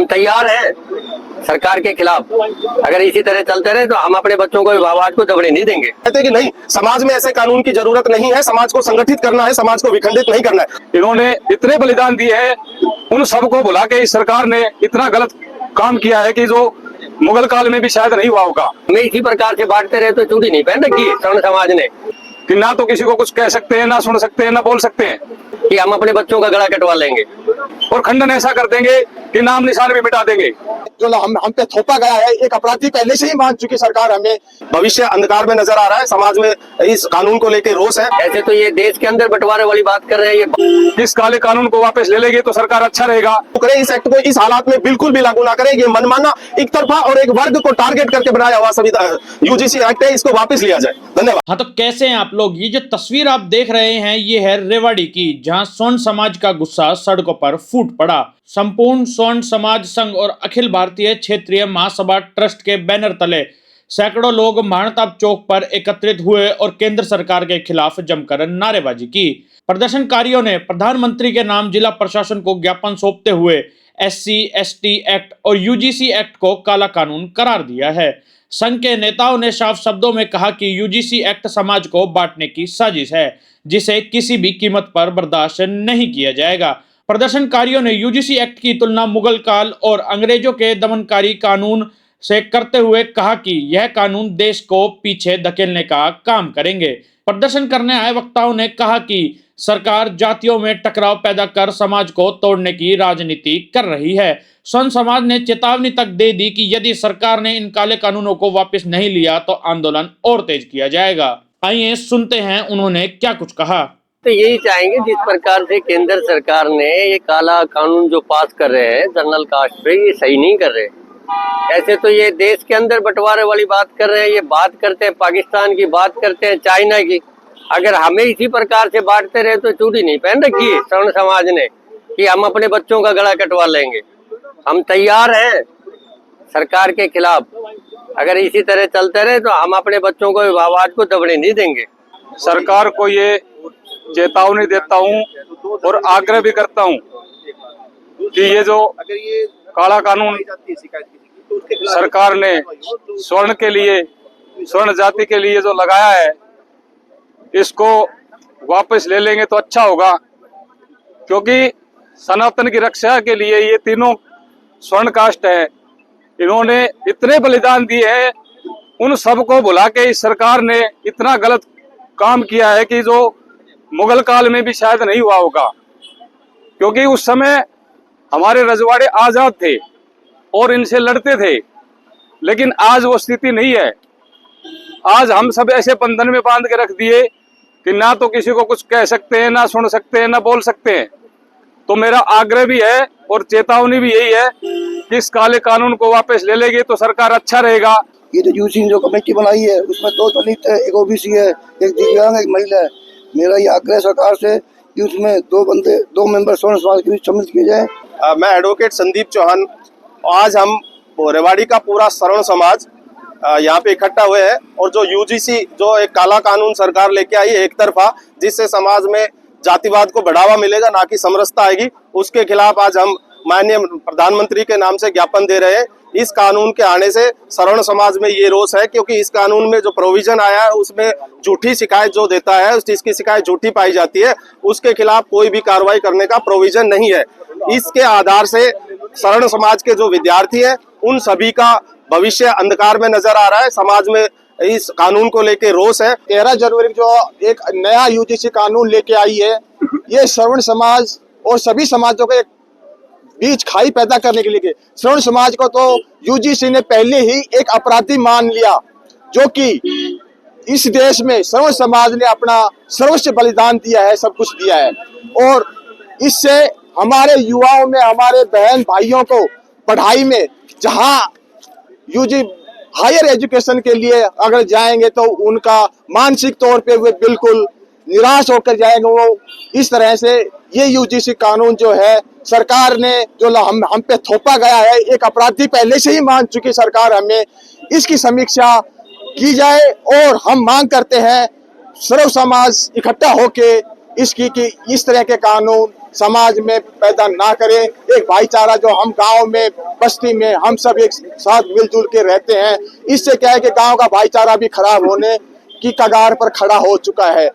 हम तैयार हैं सरकार के खिलाफ। अगर इसी तरह चलते रहे तो हम अपने बच्चों को आवाज को दबने नहीं देंगे। कहते कि नहीं, समाज में ऐसे कानून की जरूरत नहीं है, समाज को संगठित करना है, समाज को विखंडित नहीं करना है। इन्होंने इतने बलिदान दिए हैं, उन सबको भुला के इस सरकार ने इतना गलत काम किया है कि जो मुगल काल में भी शायद नहीं हुआ होगा। हमें इसी प्रकार से बांटते रहे तो चूड़ी नहीं पहन रखी है सवर्ण समाज ने कि ना तो किसी को कुछ कह सकते हैं, ना सुन सकते हैं, ना बोल सकते हैं कि हम अपने बच्चों का गला कटवा लेंगे और खंडन ऐसा कर देंगे कि नाम निशान भी मिटा देंगे। जो हम पे थोपा गया है, एक अपराधी पहले से ही मान चुकी सरकार हमें। भविष्य अंधकार में नजर आ रहा है, समाज में इस कानून को लेकर रोष है। ऐसे तो ये देश के अंदर बंटवारे वाली बात कर रहे हैं। ये इस काले कानून को वापस ले लेंगे तो सरकार अच्छा रहेगा। करें इस एक्ट को इस हालात में बिल्कुल भी लागू ना करें। ये मनमाना, एक तरफा और एक वर्ग को टारगेट करके बनाया हुआ यूजीसी एक्ट है, इसको वापस लिया जाए। धन्यवाद। हाँ, तो कैसे हैं आप लोग? ये जो तस्वीर आप देख रहे हैं ये है रेवाड़ी की, जहां स्वर्ण समाज का गुस्सा सड़कों पर फूट पड़ा। संपूर्ण स्वर्ण समाज संघ और अखिल भारतीय क्षेत्रीय महासभा ट्रस्ट के बैनर तले सैकड़ों लोग महाताब चौक पर एकत्रित हुए और केंद्र सरकार के खिलाफ जमकर नारेबाजी की। प्रदर्शनकारियों ने प्रधानमंत्री के नाम जिला प्रशासन को ज्ञापन सौंपते हुए SC/ST एक्ट और UGC एक्ट को काला कानून करार दिया है। संघ के नेताओं ने साफ शब्दों में कहा कि UGC एक्ट समाज को बांटने की साजिश है, जिसे किसी भी कीमत पर बर्दाश्त नहीं किया जाएगा। प्रदर्शनकारियों ने UGC एक्ट की तुलना मुगल काल और अंग्रेजों के दमनकारी कानून से करते हुए कहा कि यह कानून देश को पीछे धकेलने का काम करेंगे। प्रदर्शन करने आए वक्ताओं ने कहा कि सरकार जातियों में टकराव पैदा कर समाज को तोड़ने की राजनीति कर रही है। स्वर्ण समाज ने चेतावनी तक दे दी कि यदि सरकार ने इन काले कानूनों को वापस नहीं लिया तो आंदोलन और तेज किया जाएगा। आइए सुनते हैं उन्होंने क्या कुछ कहा। तो यही चाहेंगे जिस प्रकार से केंद्र सरकार ने ये काला कानून जो पास कर रहे हैं जनरल कास्ट पे, ये सही नहीं कर रहे। ऐसे तो ये देश के अंदर बंटवारे वाली बात कर रहे हैं। ये बात करते हैं पाकिस्तान की, बात करते हैं चाइना की। अगर हमें इसी प्रकार से बांटते रहे तो चूड़ी नहीं पहन रखी है सवर्ण समाज ने कि हम अपने बच्चों का गला कटवा लेंगे। हम तैयार हैं सरकार के खिलाफ। अगर इसी तरह चलते रहे तो हम अपने बच्चों को आवाज को दबने नहीं देंगे। सरकार को ये चेतावनी देता हूँ और आग्रह भी करता हूँ कि ये जो काला कानून सरकार ने स्वर्ण के लिए, स्वर्ण जाति के लिए जो लगाया है, इसको वापस ले लेंगे तो अच्छा होगा। क्योंकि सनातन की रक्षा के लिए ये तीनों स्वर्ण कास्ट है, इन्होंने इतने बलिदान दिए हैं, उन सबको भुला के इस सरकार ने इतना गलत काम किया है कि जो मुगल काल में भी शायद नहीं हुआ होगा। क्योंकि उस समय हमारे रजवाड़े आजाद थे और इनसे लड़ते थे, लेकिन आज वो स्थिति नहीं है। आज हम सब ऐसे बंधन में बांध के रख दिए कि ना तो किसी को कुछ कह सकते हैं, ना सुन सकते हैं, ना बोल सकते हैं। तो मेरा आग्रह भी है और चेतावनी भी यही है कि इस काले कानून को वापस ले लेंगे तो सरकार अच्छा रहेगा। ये जो यूसी जो कमेटी बनाई है उसमें 2 दलित है, एक OBC है, एक दिव्यांग, एक महिला है। मेरा ये आग्रह सरकार से कि उसमें 2 मेंबर स्वर्ण समाज के बीच सम्मिलित किए जाए। मैं एडवोकेट संदीप चौहान। आज हम रेवाड़ी का पूरा स्वर्ण समाज यहाँ पे इकट्ठा हुए हैं और जो UGC जो एक काला कानून सरकार लेके आई है एक तरफा, जिससे समाज में जातिवाद को बढ़ावा मिलेगा, ना कि समरसता आएगी, उसके खिलाफ आज हम माननीय प्रधानमंत्री के नाम से ज्ञापन दे रहे हैं। इस कानून के आने से स्वर्ण समाज में ये रोष है, क्योंकि इस कानून में जो प्रोविजन आया है उसमें झूठी शिकायत जो देता है, उस चीज की शिकायत झूठी पाई जाती है, उसके खिलाफ कोई भी कार्रवाई करने का प्रोविजन नहीं है। इसके आधार से स्वर्ण समाज के जो विद्यार्थी हैं उन सभी का भविष्य अंधकार में नजर आ रहा है। समाज में इस कानून को लेके रोष है। 13 जनवरी जो एक नया UGC कानून लेके आई है, ये श्रवण समाज और सभी समाजों के बीच खाई पैदा करने के लिए। श्रवण समाज को तो UGC ने पहले ही एक अपराधी मान लिया, जो कि इस देश में श्रवण समाज ने अपना सर्वोच्च बलिदान दिया है, सब कुछ दिया है। और इससे हमारे युवाओं में, हमारे बहन भाइयों को पढ़ाई में, जहां UG हायर एजुकेशन के लिए अगर जाएंगे तो उनका मानसिक तौर पे वे बिल्कुल निराश होकर जाएंगे। वो इस तरह से ये UGC कानून जो है सरकार ने जो हम पे थोपा गया है, एक अपराधी पहले से ही मान चुकी सरकार, हमें इसकी समीक्षा की जाए। और हम मांग करते हैं सर्व समाज इकट्ठा होके इसकी कि इस तरह के कानून समाज में पैदा ना करें। एक भाईचारा जो हम गांव में, बस्ती में हम सब एक साथ मिलजुल के रहते हैं, इससे क्या है कि गांव का भाईचारा भी खराब होने की कगार पर खड़ा हो चुका है।